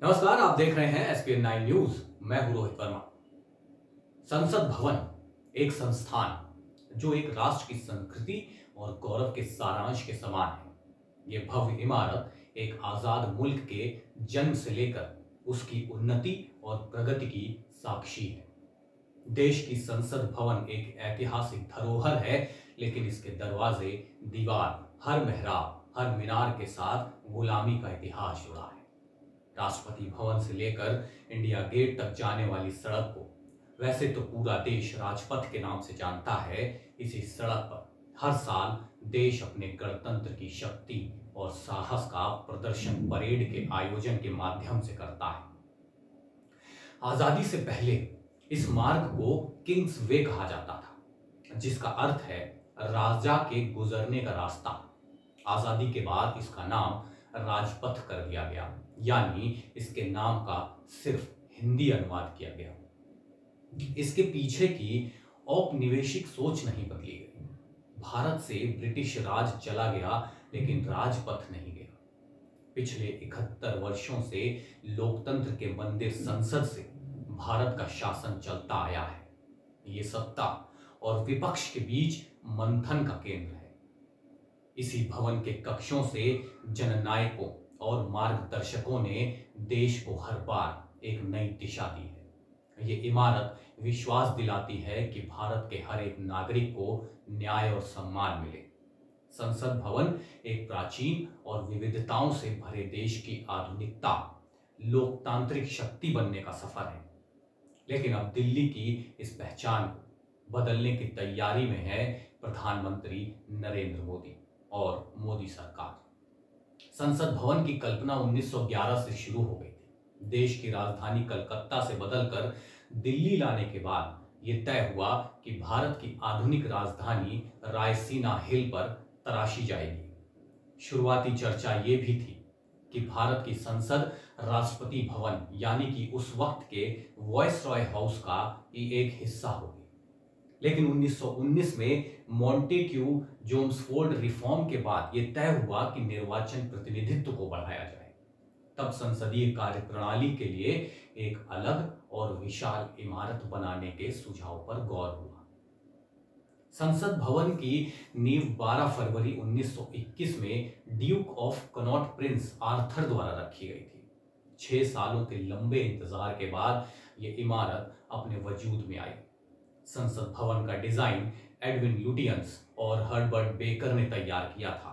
नमस्कार, आप देख रहे हैं एसपीएन 9 न्यूज। मैं हूं रोहित वर्मा। संसद भवन एक संस्थान जो एक राष्ट्र की संस्कृति और गौरव के सारांश के समान है। ये भव्य इमारत एक आजाद मुल्क के जन्म से लेकर उसकी उन्नति और प्रगति की साक्षी है। देश की संसद भवन एक ऐतिहासिक धरोहर है, लेकिन इसके दरवाजे, दीवार, हर मेहराब, हर मीनार के साथ गुलामी का इतिहास जुड़ा है। राष्ट्रपति भवन से लेकर इंडिया गेट तक जाने वाली सड़क को वैसे तो पूरा देश राजपथ के नाम से जानता है। इसी सड़क पर हर साल देश अपने गणतंत्र की शक्ति और साहस का प्रदर्शन परेड के आयोजन के माध्यम से करता है। आजादी से पहले इस मार्ग को किंग्स वे कहा जाता था, जिसका अर्थ है राजा के गुजरने का रास्ता। आजादी के बाद इसका नाम राजपथ कर दिया गया, यानी इसके नाम का सिर्फ हिंदी अनुवाद किया गया। इसके पीछे की औपनिवेशिक सोच नहीं बदली गई। भारत से ब्रिटिश राज चला गया, लेकिन राजपथ नहीं गया। पिछले 71 वर्षों से लोकतंत्र के मंदिर संसद से भारत का शासन चलता आया है। ये सत्ता और विपक्ष के बीच मंथन का केंद्र है। इसी भवन के कक्षों से जननायकों और मार्गदर्शकों ने देश को हर बार एक नई दिशा दी है। ये इमारत विश्वास दिलाती है कि भारत के हर एक नागरिक को न्याय और सम्मान मिले। संसद भवन एक प्राचीन और विविधताओं से भरे देश की आधुनिकता, लोकतांत्रिक शक्ति बनने का सफर है। लेकिन अब दिल्ली की इस पहचान को बदलने की तैयारी में है प्रधानमंत्री नरेंद्र मोदी और मोदी सरकार। संसद भवन की कल्पना 1911 से शुरू हो गई थी। देश की राजधानी कलकत्ता से बदलकर दिल्ली लाने के बाद यह तय हुआ कि भारत की आधुनिक राजधानी रायसीना हिल पर तराशी जाएगी। शुरुआती चर्चा ये भी थी कि भारत की संसद राष्ट्रपति भवन यानी कि उस वक्त के वॉयसरॉय हाउस का ही एक हिस्सा होगी। लेकिन 1919 में मॉन्टेक्यू जोम्सफोर्ड रिफॉर्म के बाद यह तय हुआ कि निर्वाचन प्रतिनिधित्व को बढ़ाया जाए। तब संसदीय कार्यप्रणाली के लिए एक अलग और विशाल इमारत बनाने के सुझाव पर गौर हुआ। संसद भवन की नींव 12 फरवरी 1921 में Duke of Connaught Prince Arthur द्वारा रखी गई थी। 6 सालों के लंबे इंतजार के बाद यह इमारत अपने वजूद में आई। संसद भवन का डिजाइन एडविन लुटियंस और हर्बर्ट बेकर ने तैयार किया था।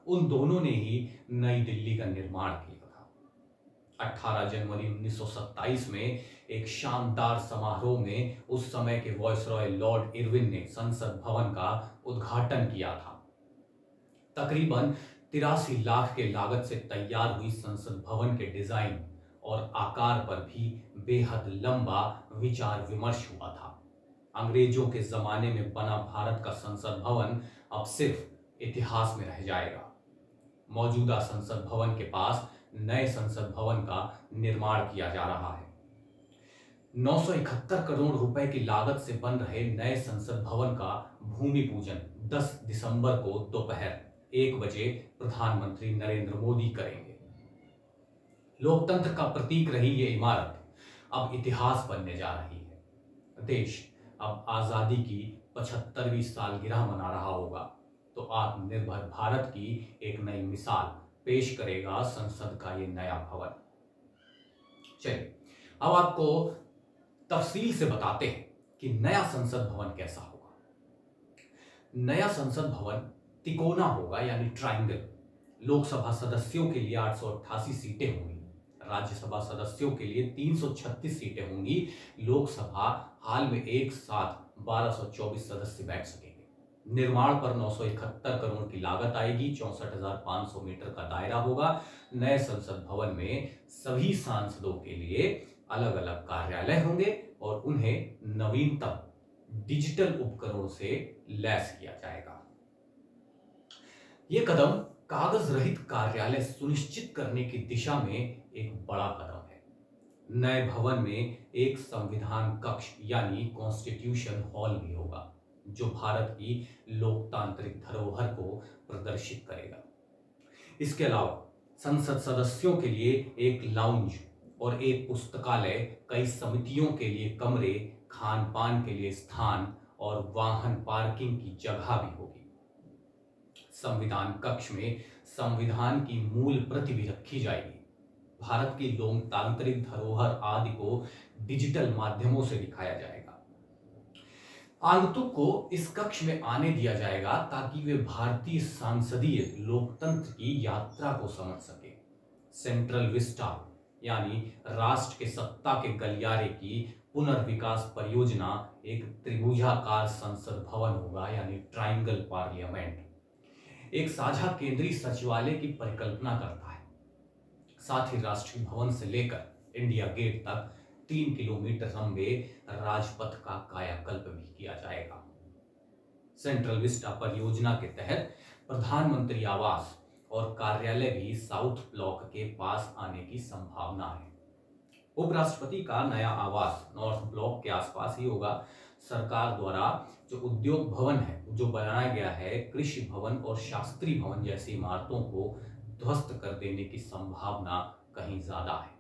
उन दोनों ने ही नई दिल्ली का निर्माण किया था। 18 जनवरी 1927 में एक शानदार समारोह में उस समय के वॉयसरॉय लॉर्ड इरविन ने संसद भवन का उद्घाटन किया था। तकरीबन 83 लाख के लागत से तैयार हुई संसद भवन के डिजाइन और आकार पर भी बेहद लंबा विचार विमर्श हुआ था। अंग्रेजों के जमाने में बना भारत का संसद भवन अब सिर्फ इतिहास में रह जाएगा। मौजूदा संसद भवन के पास नए संसद भवन का निर्माण किया जा रहा है। 971 करोड़ रुपए की लागत से बन रहे नए संसद भवन का भूमि पूजन 10 दिसंबर को दोपहर 1 बजे प्रधानमंत्री नरेंद्र मोदी करेंगे। लोकतंत्र का प्रतीक रही ये इमारत अब इतिहास बनने जा रही है। देश अब आजादी की 75वीं सालगिरह मना रहा होगा, तो आत्मनिर्भर भारत की एक नई मिसाल पेश करेगा संसद का ये नया भवन। चलिए अब आपको तफसील से बताते हैं कि नया संसद भवन कैसा होगा। नया संसद भवन तिकोना होगा, यानी ट्रायंगल। लोकसभा सदस्यों के लिए 888 सीटें होंगी, राज्यसभा सदस्यों के लिए 336 सीटें होंगी। लोकसभा हाल में एक साथ 1224 सदस्य बैठ सकेंगे। निर्माण पर 971 करोड़ की लागत आएगी। 64,500 मीटर का दायरा होगा। नए संसद भवन में सभी सांसदों के लिए अलग अलग कार्यालय होंगे और उन्हें नवीनतम डिजिटल उपकरणों से लैस किया जाएगा। यह कदम कागज रहित कार्यालय सुनिश्चित करने की दिशा में एक बड़ा कदम है। नए भवन में एक संविधान कक्ष यानी कॉन्स्टिट्यूशन हॉल भी होगा, जो भारत की लोकतांत्रिक धरोहर को प्रदर्शित करेगा। इसके अलावा संसद सदस्यों के लिए एक लाउंज और एक पुस्तकालय, कई समितियों के लिए कमरे, खान पान के लिए स्थान और वाहन पार्किंग की जगह भी होगी। संविधान कक्ष में संविधान की मूल प्रति भी रखी जाएगी। भारत की लोकतांत्रिक धरोहर आदि को डिजिटल माध्यमों से दिखाया जाएगा। आगंतुक को इस कक्ष में आने दिया जाएगा ताकि वे भारतीय सांसदीय लोकतंत्र की यात्रा को समझ सके। सेंट्रल विस्टा यानी राष्ट्र के सत्ता के गलियारे की पुनर्विकास परियोजना एक त्रिभुजाकार संसद भवन होगा, यानी ट्रायंगल पार्लियामेंट। एक साझा केंद्रीय सचिवालय की परिकल्पना करता है। साथ ही राष्ट्रीय भवन से लेकर इंडिया गेट तक 3 किलोमीटर लंबे राजपथ का कायाकल्प भी किया जाएगा। सेंट्रल विस्टा परियोजना के तहत प्रधानमंत्री आवास और कार्यालय भी साउथ ब्लॉक के पास आने की संभावना है। उपराष्ट्रपति का नया आवास नॉर्थ ब्लॉक के आसपास ही होगा। सरकार द्वारा जो उद्योग भवन है जो बनाया गया है, कृषि भवन और शास्त्री भवन जैसी इमारतों को ध्वस्त कर देने की संभावना कहीं ज्यादा है,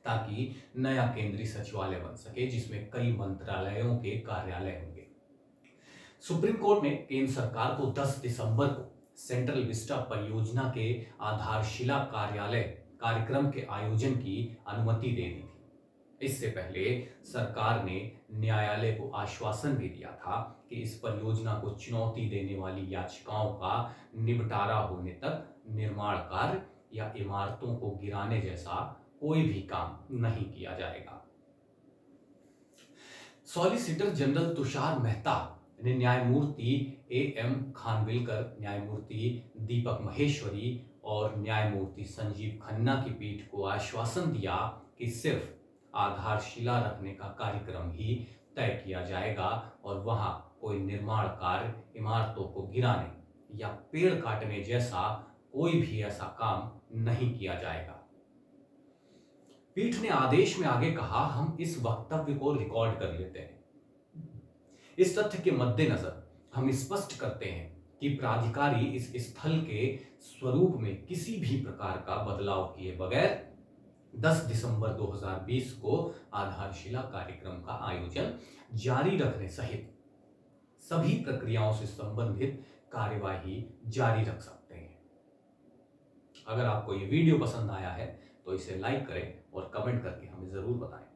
ताकि नया केंद्रीय सचिवालय बन सके जिसमें कई मंत्रालयों के कार्यालय होंगे। सुप्रीम कोर्ट ने केंद्र सरकार को 10 दिसंबर को सेंट्रल विस्टा परियोजना के आधारशिला कार्यक्रम के आयोजन की अनुमति दे दी थी। इससे पहले सरकार ने न्यायालय को आश्वासन भी दिया था कि इस परियोजना को चुनौती देने वाली याचिकाओं का निपटारा होने तक निर्माण कार्य या इमारतों को गिराने जैसा कोई भी काम नहीं किया जाएगा। सॉलिसिटर जनरल तुषार मेहता ने न्यायमूर्ति A.M. खानविलकर, न्यायमूर्ति दीपक महेश्वरी और न्यायमूर्ति संजीव खन्ना की पीठ को आश्वासन दिया कि सिर्फ आधारशिला रखने का कार्यक्रम ही तय किया जाएगा और वहां कोई निर्माण कार्य, इमारतों को गिराने या पेड़ काटने जैसा कोई भी ऐसा काम नहीं किया जाएगा। पीठ ने आदेश में आगे कहा, हम इस वक्तव्य को रिकॉर्ड कर लेते हैं। इस तथ्य के मद्देनजर हम स्पष्ट करते हैं कि प्राधिकारी इस स्थल के स्वरूप में किसी भी प्रकार का बदलाव किए बगैर 10 दिसंबर 2020 को आधारशिला कार्यक्रम का आयोजन जारी रखने सहित सभी प्रक्रियाओं से संबंधित कार्यवाही जारी रख सकते हैं। अगर आपको ये वीडियो पसंद आया है तो इसे लाइक करें और कमेंट करके हमें जरूर बताएं।